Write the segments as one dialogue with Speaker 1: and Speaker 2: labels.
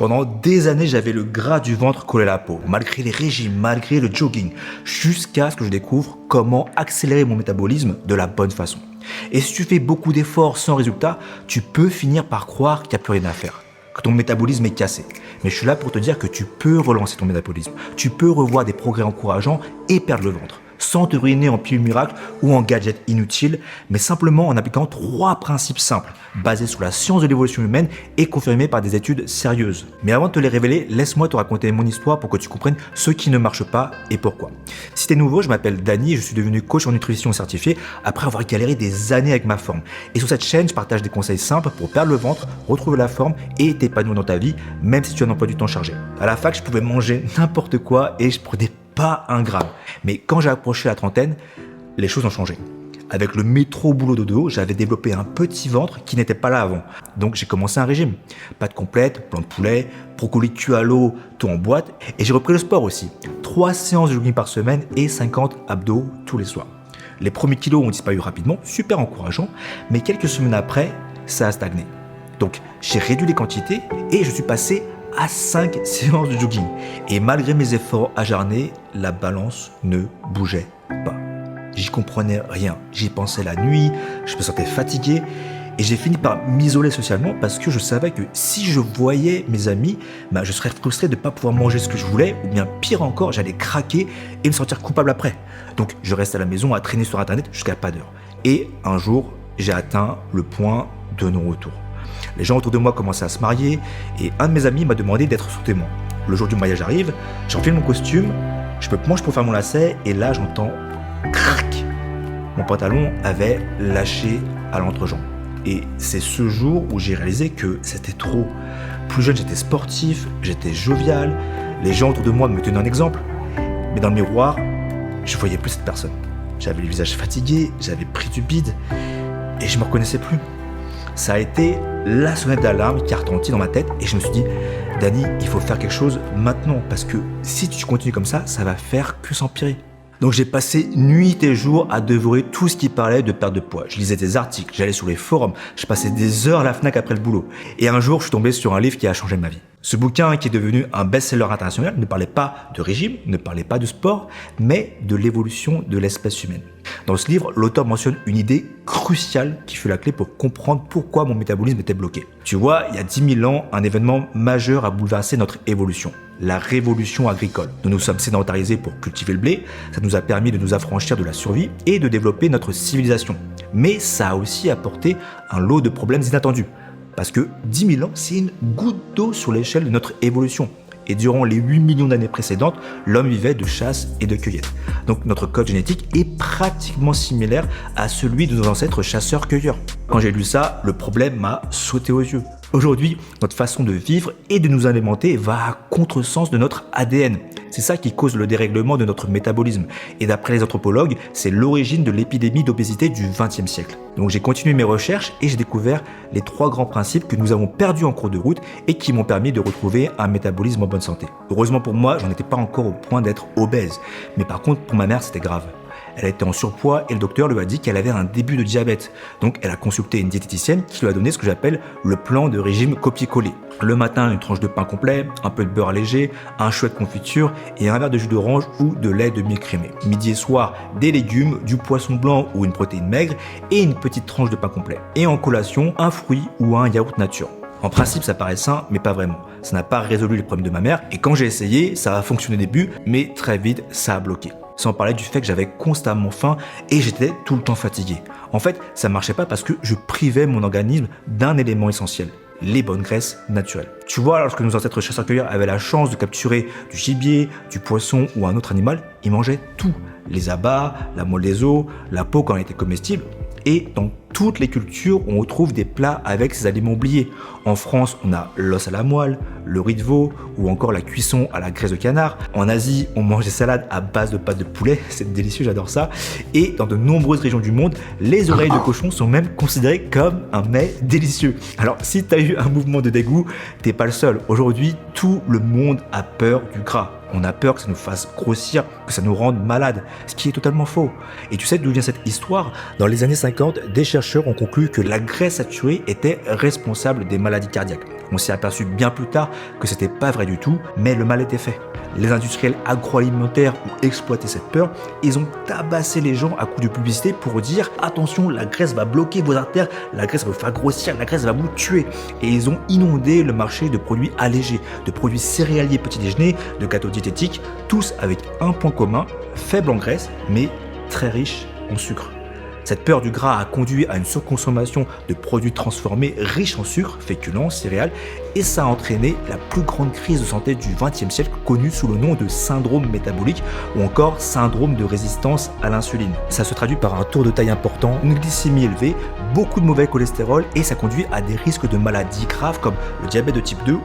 Speaker 1: Pendant des années, j'avais le gras du ventre collé à la peau, malgré les régimes, malgré le jogging, jusqu'à ce que je découvre comment accélérer mon métabolisme de la bonne façon. Et si tu fais beaucoup d'efforts sans résultat, tu peux finir par croire qu'il n'y a plus rien à faire, que ton métabolisme est cassé. Mais je suis là pour te dire que tu peux relancer ton métabolisme, tu peux revoir des progrès encourageants et perdre le ventre, sans te ruiner en pilule miracle ou en gadget inutile, mais simplement en appliquant 3 principes simples, basés sur la science de l'évolution humaine et confirmés par des études sérieuses. Mais avant de te les révéler, laisse-moi te raconter mon histoire pour que tu comprennes ce qui ne marche pas et pourquoi. Si t'es nouveau, je m'appelle Dany et je suis devenu coach en nutrition certifié après avoir galéré des années avec ma forme. Et sur cette chaîne, je partage des conseils simples pour perdre le ventre, retrouver la forme et t'épanouir dans ta vie, même si tu as un emploi du temps chargé. À la fac, je pouvais manger n'importe quoi et je prenais pas un gramme. Mais quand j'ai approché la trentaine, les choses ont changé. Avec le métro boulot dodo, j'avais développé un petit ventre qui n'était pas là avant. Donc j'ai commencé un régime. Pâtes complètes, blanc de poulet, brocoli cuit à l'eau, tout en boîte. Et j'ai repris le sport aussi. 3 séances de jogging par semaine et 50 abdos tous les soirs. Les premiers kilos ont disparu rapidement, super encourageant. Mais quelques semaines après, ça a stagné. Donc j'ai réduit les quantités et je suis passé à 5 séances de jogging. Et malgré mes efforts acharnés, la balance ne bougeait pas. J'y comprenais rien. J'y pensais la nuit, je me sentais fatigué et j'ai fini par m'isoler socialement parce que je savais que si je voyais mes amis, je serais frustré de ne pas pouvoir manger ce que je voulais ou bien pire encore, j'allais craquer et me sentir coupable après. Donc je reste à la maison à traîner sur internet jusqu'à pas d'heure. Et un jour, j'ai atteint le point de non-retour. Les gens autour de moi commençaient à se marier et un de mes amis m'a demandé d'être son témoin. Le jour du mariage arrive, j'enfile mon costume, je me penche pour faire mon lacet et là j'entends crac. Mon pantalon avait lâché à l'entrejambe. Et c'est ce jour où j'ai réalisé que c'était trop. Plus jeune, j'étais sportif, j'étais jovial, les gens autour de moi me tenaient un exemple. Mais dans le miroir, je voyais plus cette personne. J'avais le visage fatigué, j'avais pris du bide et je me reconnaissais plus. Ça a été la sonnette d'alarme qui a retenti dans ma tête et je me suis dit, Dany, il faut faire quelque chose maintenant parce que si tu continues comme ça va faire que s'empirer. Donc j'ai passé nuit et jour à dévorer tout ce qui parlait de perte de poids. Je lisais des articles, j'allais sur les forums, je passais des heures à la Fnac après le boulot. Et un jour, je suis tombé sur un livre qui a changé ma vie. Ce bouquin, qui est devenu un best-seller international, ne parlait pas de régime, ne parlait pas de sport, mais de l'évolution de l'espèce humaine. Dans ce livre, l'auteur mentionne une idée cruciale qui fut la clé pour comprendre pourquoi mon métabolisme était bloqué. Tu vois, il y a 10 000 ans, un événement majeur a bouleversé notre évolution. La révolution agricole. Nous nous sommes sédentarisés pour cultiver le blé, ça nous a permis de nous affranchir de la survie et de développer notre civilisation. Mais ça a aussi apporté un lot de problèmes inattendus. Parce que 10 000 ans, c'est une goutte d'eau sur l'échelle de notre évolution. Et durant les 8 millions d'années précédentes, l'homme vivait de chasse et de cueillette. Donc notre code génétique est pratiquement similaire à celui de nos ancêtres chasseurs-cueilleurs. Quand j'ai lu ça, le problème m'a sauté aux yeux. Aujourd'hui, notre façon de vivre et de nous alimenter va à contresens de notre ADN. C'est ça qui cause le dérèglement de notre métabolisme. Et d'après les anthropologues, c'est l'origine de l'épidémie d'obésité du XXe siècle. Donc j'ai continué mes recherches et j'ai découvert les 3 grands principes que nous avons perdus en cours de route et qui m'ont permis de retrouver un métabolisme en bonne santé. Heureusement pour moi, j'en étais pas encore au point d'être obèse. Mais par contre, pour ma mère, c'était grave. Elle était en surpoids et le docteur lui a dit qu'elle avait un début de diabète. Donc elle a consulté une diététicienne qui lui a donné ce que j'appelle le plan de régime copier-coller. Le matin, une tranche de pain complet, un peu de beurre léger, un chouette confiture et un verre de jus d'orange ou de lait demi-écrémé. Midi et soir, des légumes, du poisson blanc ou une protéine maigre et une petite tranche de pain complet. Et en collation, un fruit ou un yaourt nature. En principe, ça paraît sain, mais pas vraiment. Ça n'a pas résolu les problèmes de ma mère et quand j'ai essayé, ça a fonctionné au début, mais très vite, ça a bloqué. Sans parler du fait que j'avais constamment faim et j'étais tout le temps fatigué. En fait, ça marchait pas parce que je privais mon organisme d'un élément essentiel, les bonnes graisses naturelles. Tu vois, lorsque nos ancêtres chasseurs-cueilleurs avaient la chance de capturer du gibier, du poisson ou un autre animal, ils mangeaient tout. Les abats, la moelle des os, la peau quand elle était comestible. Et dans toutes les cultures, on retrouve des plats avec ces aliments oubliés. En France, on a l'os à la moelle, le riz de veau ou encore la cuisson à la graisse de canard. En Asie, on mange des salades à base de pâtes de poulet, c'est délicieux, j'adore ça. Et dans de nombreuses régions du monde, les oreilles de cochon sont même considérées comme un mets délicieux. Alors si tu as eu un mouvement de dégoût, t'es pas le seul. Aujourd'hui, tout le monde a peur du gras. On a peur que ça nous fasse grossir, que ça nous rende malade, ce qui est totalement faux. Et tu sais d'où vient cette histoire? Dans les années 50, des chercheurs ont conclu que la graisse saturée était responsable des maladies cardiaques. On s'est aperçu bien plus tard que c'était pas vrai du tout, mais le mal était fait. Les industriels agroalimentaires ont exploité cette peur, ils ont tabassé les gens à coups de publicité pour dire attention, la graisse va bloquer vos artères, la graisse va vous faire grossir, la graisse va vous tuer. Et ils ont inondé le marché de produits allégés, de produits céréaliers petit déjeuner, de gâteaux diététiques, tous avec un point commun, faible en graisse, mais très riche en sucre. Cette peur du gras a conduit à une surconsommation de produits transformés riches en sucre, féculents, céréales, et ça a entraîné la plus grande crise de santé du XXe siècle connue sous le nom de syndrome métabolique ou encore syndrome de résistance à l'insuline. Ça se traduit par un taux de taille important, une glycémie élevée, beaucoup de mauvais cholestérol et ça conduit à des risques de maladies graves comme le diabète de type 2 ou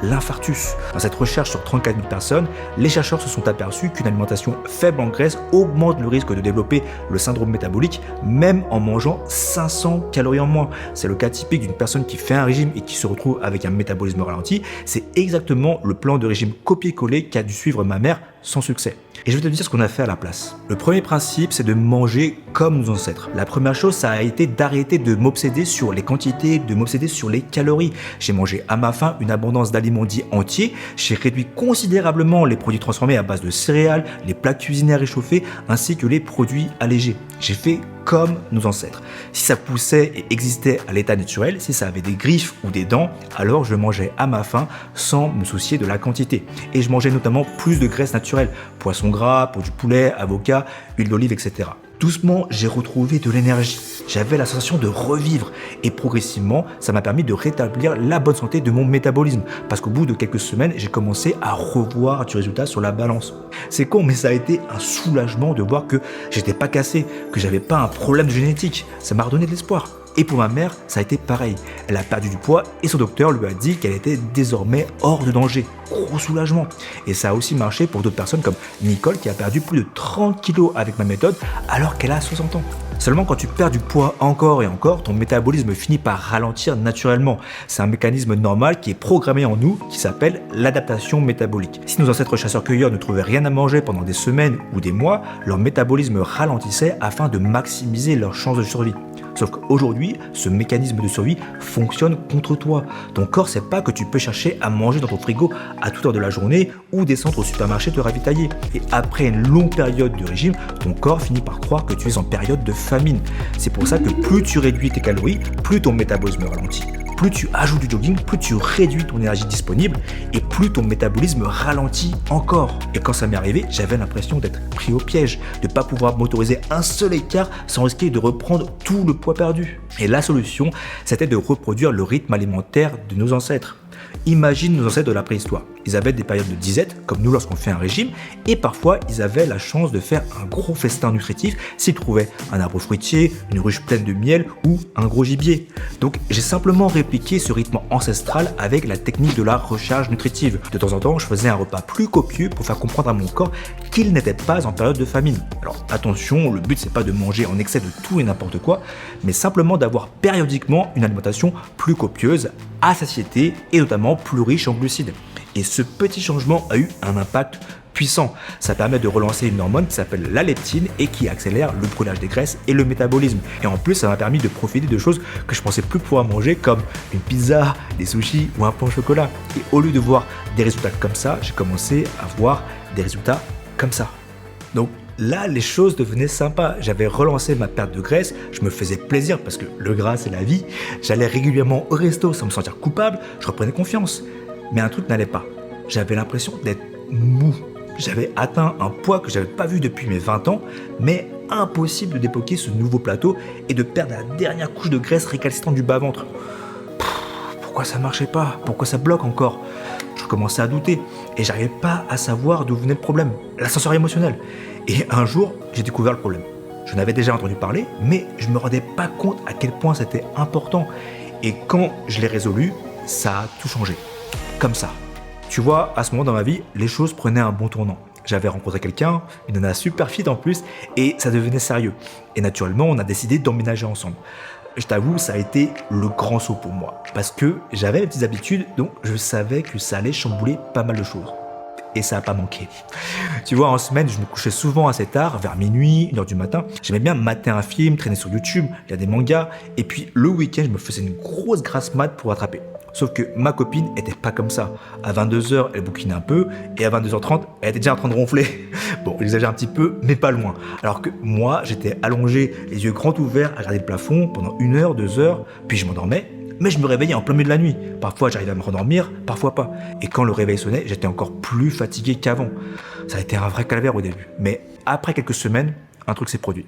Speaker 1: l'infarctus. Dans cette recherche sur 34 000 personnes, les chercheurs se sont aperçus qu'une alimentation faible en graisse augmente le risque de développer le syndrome métabolique même en mangeant 500 calories en moins. C'est le cas typique d'une personne qui fait un régime et qui se retrouve avec un métabolisme ralenti. C'est exactement le plan de régime copié-collé qu'a dû suivre ma mère sans succès. Et je vais te dire ce qu'on a fait à la place. Le premier principe, c'est de manger comme nos ancêtres. La première chose, ça a été d'arrêter de m'obséder sur les quantités, de m'obséder sur les calories. J'ai mangé à ma faim une abondance d'aliments dits entiers. J'ai réduit considérablement les produits transformés à base de céréales, les plats cuisinés à réchauffer, ainsi que les produits allégés. J'ai fait comme nos ancêtres. Si ça poussait et existait à l'état naturel, si ça avait des griffes ou des dents, alors je mangeais à ma faim sans me soucier de la quantité. Et je mangeais notamment plus de graisses naturelles, poisson gras, peau du poulet, avocat, huile d'olive, etc. Doucement, j'ai retrouvé de l'énergie. J'avais la sensation de revivre et progressivement, ça m'a permis de rétablir la bonne santé de mon métabolisme parce qu'au bout de quelques semaines, j'ai commencé à revoir du résultat sur la balance. C'est con, mais ça a été un soulagement de voir que j'étais pas cassé, que j'avais pas un problème de génétique. Ça m'a redonné de l'espoir. Et pour ma mère, ça a été pareil. Elle a perdu du poids et son docteur lui a dit qu'elle était désormais hors de danger. Gros soulagement. Et ça a aussi marché pour d'autres personnes comme Nicole qui a perdu plus de 30 kilos avec ma méthode alors qu'elle a 60 ans. Seulement quand tu perds du poids encore et encore, ton métabolisme finit par ralentir naturellement. C'est un mécanisme normal qui est programmé en nous qui s'appelle l'adaptation métabolique. Si nos ancêtres chasseurs-cueilleurs ne trouvaient rien à manger pendant des semaines ou des mois, leur métabolisme ralentissait afin de maximiser leurs chances de survie. Sauf qu'aujourd'hui, ce mécanisme de survie fonctionne contre toi. Ton corps sait pas que tu peux chercher à manger dans ton frigo à toute heure de la journée ou descendre au supermarché te ravitailler. Et après une longue période de régime, ton corps finit par croire que tu es en période de famine. C'est pour ça que plus tu réduis tes calories, plus ton métabolisme ralentit. Plus tu ajoutes du jogging, plus tu réduis ton énergie disponible et plus ton métabolisme ralentit encore. Et quand ça m'est arrivé, j'avais l'impression d'être pris au piège, de ne pas pouvoir m'autoriser un seul écart sans risquer de reprendre tout le poids perdu. Et la solution, c'était de reproduire le rythme alimentaire de nos ancêtres. Imagine nos ancêtres de la préhistoire. Ils avaient des périodes de disette, comme nous lorsqu'on fait un régime, et parfois ils avaient la chance de faire un gros festin nutritif s'ils trouvaient un arbre fruitier, une ruche pleine de miel ou un gros gibier. Donc j'ai simplement répliqué ce rythme ancestral avec la technique de la recharge nutritive. De temps en temps, je faisais un repas plus copieux pour faire comprendre à mon corps qu'il n'était pas en période de famine. Alors attention, le but c'est pas de manger en excès de tout et n'importe quoi, mais simplement d'avoir périodiquement une alimentation plus copieuse, à satiété et notamment plus riche en glucides. Et ce petit changement a eu un impact puissant. Ça permet de relancer une hormone qui s'appelle la leptine et qui accélère le brûlage des graisses et le métabolisme. Et en plus, ça m'a permis de profiter de choses que je pensais plus pouvoir manger comme une pizza, des sushis ou un pain au chocolat. Et au lieu de voir des résultats comme ça, j'ai commencé à voir des résultats comme ça. Donc là, les choses devenaient sympas. J'avais relancé ma perte de graisse, je me faisais plaisir parce que le gras, c'est la vie. J'allais régulièrement au resto sans me sentir coupable, je reprenais confiance. Mais un truc n'allait pas. J'avais l'impression d'être mou. J'avais atteint un poids que je n'avais pas vu depuis mes 20 ans, mais impossible de débloquer ce nouveau plateau et de perdre la dernière couche de graisse récalcitrante du bas-ventre. Pourquoi ça marchait pas? Pourquoi ça bloque encore? Je commençais à douter et j'arrivais pas à savoir d'où venait le problème. L'ascenseur émotionnel. Et un jour, j'ai découvert le problème. Je n'avais déjà entendu parler, mais je me rendais pas compte à quel point c'était important. Et quand je l'ai résolu, ça a tout changé. Comme ça. Tu vois, à ce moment dans ma vie, les choses prenaient un bon tournant. J'avais rencontré quelqu'un, une nana super fit en plus, et ça devenait sérieux. Et naturellement, on a décidé d'emménager ensemble. Je t'avoue, ça a été le grand saut pour moi, parce que j'avais mes petites habitudes, donc je savais que ça allait chambouler pas mal de choses. et ça n'a pas manqué. Tu vois, en semaine, je me couchais souvent assez tard, vers minuit, 1h du matin. J'aimais bien mater un film, traîner sur YouTube, lire des mangas, et puis le week-end, je me faisais une grosse grasse mat pour rattraper. Sauf que ma copine était pas comme ça. À 22h, elle bouquinait un peu, et à 22h30, elle était déjà en train de ronfler. Bon, j'exagère un petit peu, mais pas loin. Alors que moi, j'étais allongé, les yeux grands ouverts, à regarder le plafond pendant 1h, 2h, puis je m'endormais, mais je me réveillais en plein milieu de la nuit. Parfois, j'arrivais à me rendormir, parfois pas. Et quand le réveil sonnait, j'étais encore plus fatigué qu'avant. Ça a été un vrai calvaire au début. Mais après quelques semaines, un truc s'est produit.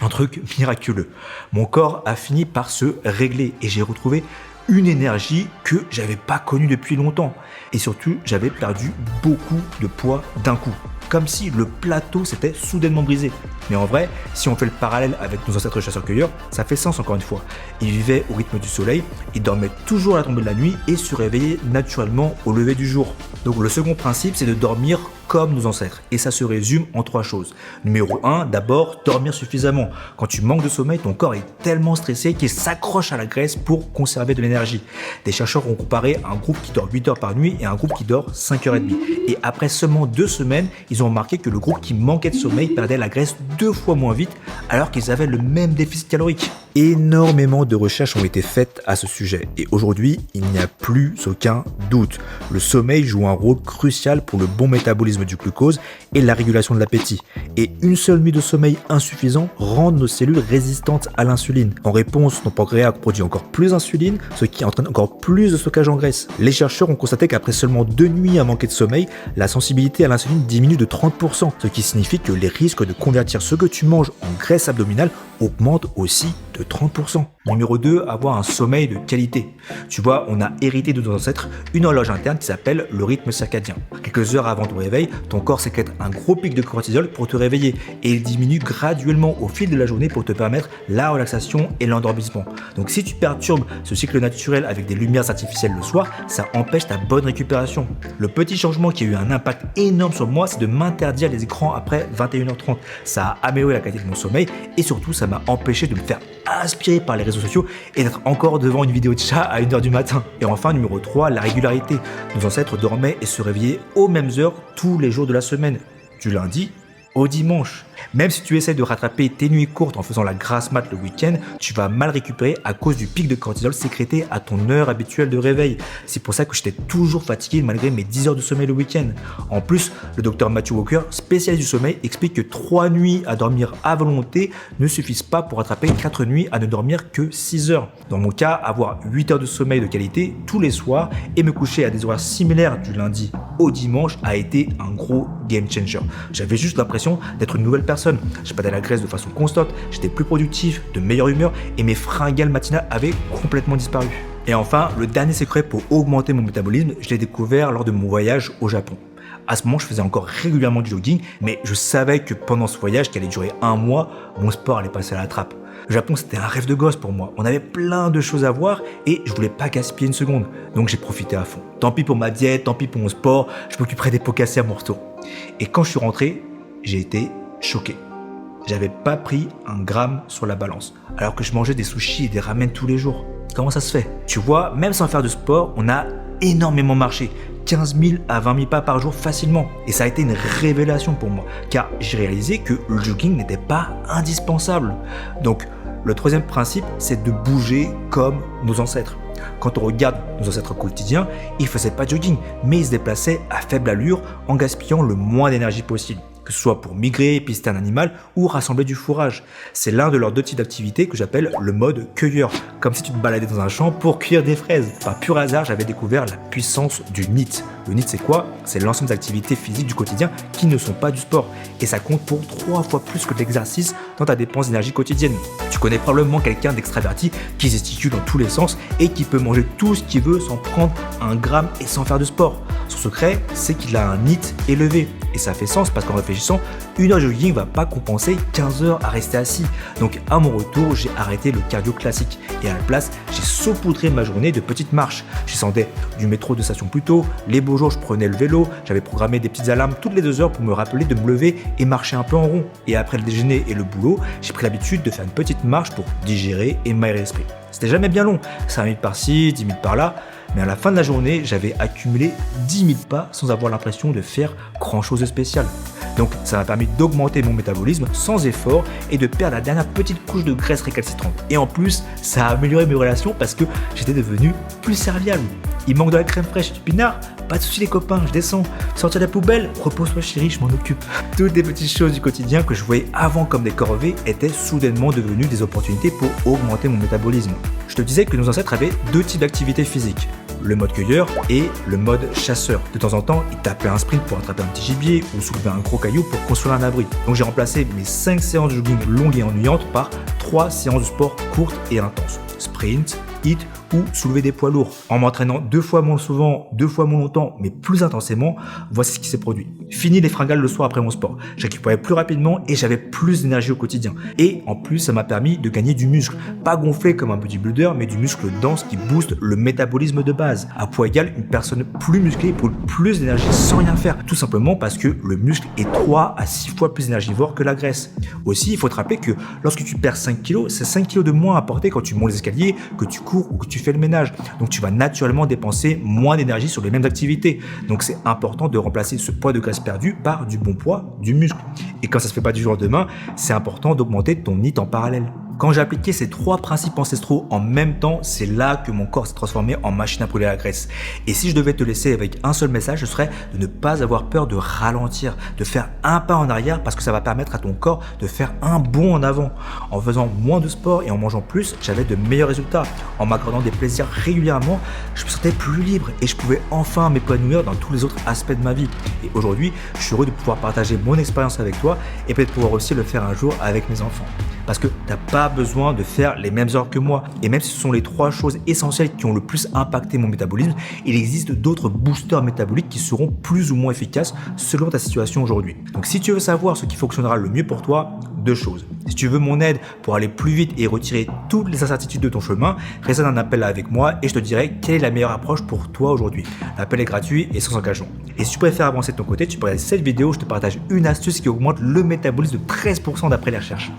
Speaker 1: Un truc miraculeux. Mon corps a fini par se régler et j'ai retrouvé une énergie que j'avais pas connue depuis longtemps. Et surtout, j'avais perdu beaucoup de poids d'un coup. Comme si le plateau s'était soudainement brisé. Mais en vrai, si on fait le parallèle avec nos ancêtres chasseurs-cueilleurs, ça fait sens encore une fois. Ils vivaient au rythme du soleil, ils dormaient toujours à la tombée de la nuit et se réveillaient naturellement au lever du jour. Donc le second principe, c'est de dormir comme nos ancêtres. Et ça se résume en 3 choses. Numéro 1, d'abord, dormir suffisamment. Quand tu manques de sommeil, ton corps est tellement stressé qu'il s'accroche à la graisse pour conserver de l'énergie. Des chercheurs ont comparé un groupe qui dort 8 heures par nuit et un groupe qui dort 5h30. Et après seulement 2 semaines, ils ont remarqué que le groupe qui manquait de sommeil perdait la graisse 2 fois moins vite alors qu'ils avaient le même déficit calorique. Énormément de recherches ont été faites à ce sujet et aujourd'hui, il n'y a plus aucun doute. Le sommeil joue un rôle crucial pour le bon métabolisme du glucose et la régulation de l'appétit. Et une seule nuit de sommeil insuffisant rend nos cellules résistantes à l'insuline. En réponse, nos pancréas produit encore plus d'insuline, ce qui entraîne encore plus de stockage en graisse. Les chercheurs ont constaté qu'après seulement 2 nuits à manquer de sommeil, la sensibilité à l'insuline diminue de 30%, ce qui signifie que les risques de convertir ce que tu manges en graisse abdominale augmentent aussi de 30%. Numéro 2, avoir un sommeil de qualité. Tu vois, on a hérité de nos ancêtres une horloge interne qui s'appelle le rythme circadien. Quelques heures avant ton réveil, ton corps sécrète un gros pic de cortisol pour te réveiller et il diminue graduellement au fil de la journée pour te permettre la relaxation et l'endormissement. Donc si tu perturbes ce cycle naturel avec des lumières artificielles le soir, ça empêche ta bonne récupération. Le petit changement qui a eu un impact énorme sur moi, c'est de m'interdire les écrans après 21h30. Ça a amélioré la qualité de mon sommeil et surtout ça m'a empêché de me faire aspirer par les réseaux sociaux et d'être encore devant une vidéo de chat à 1h du matin. Et enfin, numéro 3, la régularité. Nos ancêtres dormaient et se réveillaient aux mêmes heures tous les jours de la semaine, du lundi au dimanche. Même si tu essaies de rattraper tes nuits courtes en faisant la grasse mat le week-end, tu vas mal récupérer à cause du pic de cortisol sécrété à ton heure habituelle de réveil. C'est pour ça que j'étais toujours fatigué malgré mes 10 heures de sommeil le week-end. En plus, le docteur Matthew Walker, spécialiste du sommeil, explique que 3 nuits à dormir à volonté ne suffisent pas pour rattraper 4 nuits à ne dormir que 6 heures. Dans mon cas, avoir 8 heures de sommeil de qualité tous les soirs et me coucher à des horaires similaires du lundi au dimanche a été un gros game changer. J'avais juste l'impression d'être une nouvelle personne. Je perdais la graisse de façon constante, j'étais plus productif, de meilleure humeur et mes fringales matinales avaient complètement disparu. Et enfin, le dernier secret pour augmenter mon métabolisme, je l'ai découvert lors de mon voyage au Japon. À ce moment, je faisais encore régulièrement du jogging, mais je savais que pendant ce voyage qui allait durer 1 mois, mon sport allait passer à la trappe. Le Japon, c'était un rêve de gosse pour moi. On avait plein de choses à voir et je voulais pas gaspiller une seconde. Donc j'ai profité à fond. Tant pis pour ma diète, tant pis pour mon sport, je m'occuperai des pots cassés à mon retour. Et quand je suis rentré, j'ai été choqué. J'avais pas pris 1 gramme sur la balance, alors que je mangeais des sushis et des ramen tous les jours. Comment ça se fait? Tu vois, même sans faire de sport, on a énormément marché. 15 000 à 20 000 pas par jour facilement. Et ça a été une révélation pour moi, car j'ai réalisé que le jogging n'était pas indispensable. Donc, le troisième principe, c'est de bouger comme nos ancêtres. Quand on regarde nos ancêtres quotidiens, ils ne faisaient pas de jogging, mais ils se déplaçaient à faible allure en gaspillant le moins d'énergie possible. Que ce soit pour migrer, pister un animal ou rassembler du fourrage. C'est l'un de leurs 2 types d'activités que j'appelle le mode cueilleur, comme si tu te baladais dans un champ pour cueillir des fraises. Par pur hasard, j'avais découvert la puissance du NEAT. Le NEAT, c'est quoi? C'est l'ensemble des activités physiques du quotidien qui ne sont pas du sport. Et ça compte pour 3 fois plus que l'exercice dans ta dépense d'énergie quotidienne. Tu connais probablement quelqu'un d'extraverti qui gesticule dans tous les sens et qui peut manger tout ce qu'il veut sans prendre 1 gramme et sans faire de sport. Son secret, c'est qu'il a un NEAT élevé. Et ça fait sens parce qu'en réfléchissant, 1 heure de jogging ne va pas compenser 15 heures à rester assis. Donc à mon retour, j'ai arrêté le cardio classique. Et à la place, j'ai saupoudré ma journée de petites marches. Je descendais du métro de station plus tôt. Les beaux jours, je prenais le vélo. J'avais programmé des petites alarmes toutes les 2 heures pour me rappeler de me lever et marcher un peu en rond. Et après le déjeuner et le boulot, j'ai pris l'habitude de faire une petite marche pour digérer et m'aérer l'esprit. C'était jamais bien long, 5 minutes par-ci, 10 minutes par-là. Mais à la fin de la journée, j'avais accumulé 10 000 pas sans avoir l'impression de faire grand chose de spécial. Donc ça m'a permis d'augmenter mon métabolisme sans effort et de perdre la dernière petite couche de graisse récalcitrante. Et en plus, ça a amélioré mes relations parce que j'étais devenu plus serviable. Il manque de la crème fraîche et du pinard? Pas de soucis les copains, je descends. Sortir de la poubelle? Repose-toi chérie, je m'en occupe. Toutes les petites choses du quotidien que je voyais avant comme des corvées étaient soudainement devenues des opportunités pour augmenter mon métabolisme. Je te disais que nos ancêtres avaient deux types d'activités physiques. Le mode cueilleur et le mode chasseur. De temps en temps, ils tapaient un sprint pour attraper un petit gibier ou soulever un gros caillou pour construire un abri. Donc j'ai remplacé mes 5 séances de jogging longues et ennuyantes par 3 séances de sport courtes et intenses. Sprint, hit ou soulever des poids lourds. En m'entraînant 2 fois moins souvent, 2 fois moins longtemps, mais plus intensément, voici ce qui s'est produit. Fini les fringales le soir après mon sport. Je récupérais plus rapidement et j'avais plus d'énergie au quotidien. Et en plus, ça m'a permis de gagner du muscle. Pas gonflé comme un bodybuilder, mais du muscle dense qui booste le métabolisme de base. À poids égal, une personne plus musclée brûle plus d'énergie sans rien faire. Tout simplement parce que le muscle est 3 à 6 fois plus énergivore que la graisse. Aussi, il faut te rappeler que lorsque tu perds 5 kg, c'est 5 kg de moins à porter quand tu montes les escaliers, que tu cours ou que tu fais le ménage. Donc tu vas naturellement dépenser moins d'énergie sur les mêmes activités. Donc c'est important de remplacer ce poids de graisse perdu par du bon poids, du muscle. Et quand ça se fait pas du jour au lendemain, c'est important d'augmenter ton NEAT en parallèle. Quand j'ai appliqué ces 3 principes ancestraux en même temps, c'est là que mon corps s'est transformé en machine à brûler la graisse. Et si je devais te laisser avec un seul message, ce serait de ne pas avoir peur de ralentir, de faire un pas en arrière parce que ça va permettre à ton corps de faire un bond en avant. En faisant moins de sport et en mangeant plus, j'avais de meilleurs résultats. En m'accordant des plaisirs régulièrement, je me sentais plus libre et je pouvais enfin m'épanouir dans tous les autres aspects de ma vie. Et aujourd'hui, je suis heureux de pouvoir partager mon expérience avec toi et peut-être pouvoir aussi le faire un jour avec mes enfants. Parce que tu n'as pas besoin de faire les mêmes heures que moi. Et même si ce sont les 3 choses essentielles qui ont le plus impacté mon métabolisme, il existe d'autres boosters métaboliques qui seront plus ou moins efficaces selon ta situation aujourd'hui. Donc si tu veux savoir ce qui fonctionnera le mieux pour toi, 2 choses. Si tu veux mon aide pour aller plus vite et retirer toutes les incertitudes de ton chemin, réserve un appel avec moi et je te dirai quelle est la meilleure approche pour toi aujourd'hui. L'appel est gratuit et sans engagement. Et si tu préfères avancer de ton côté, tu peux regarder cette vidéo où je te partage une astuce qui augmente le métabolisme de 13% d'après les recherches.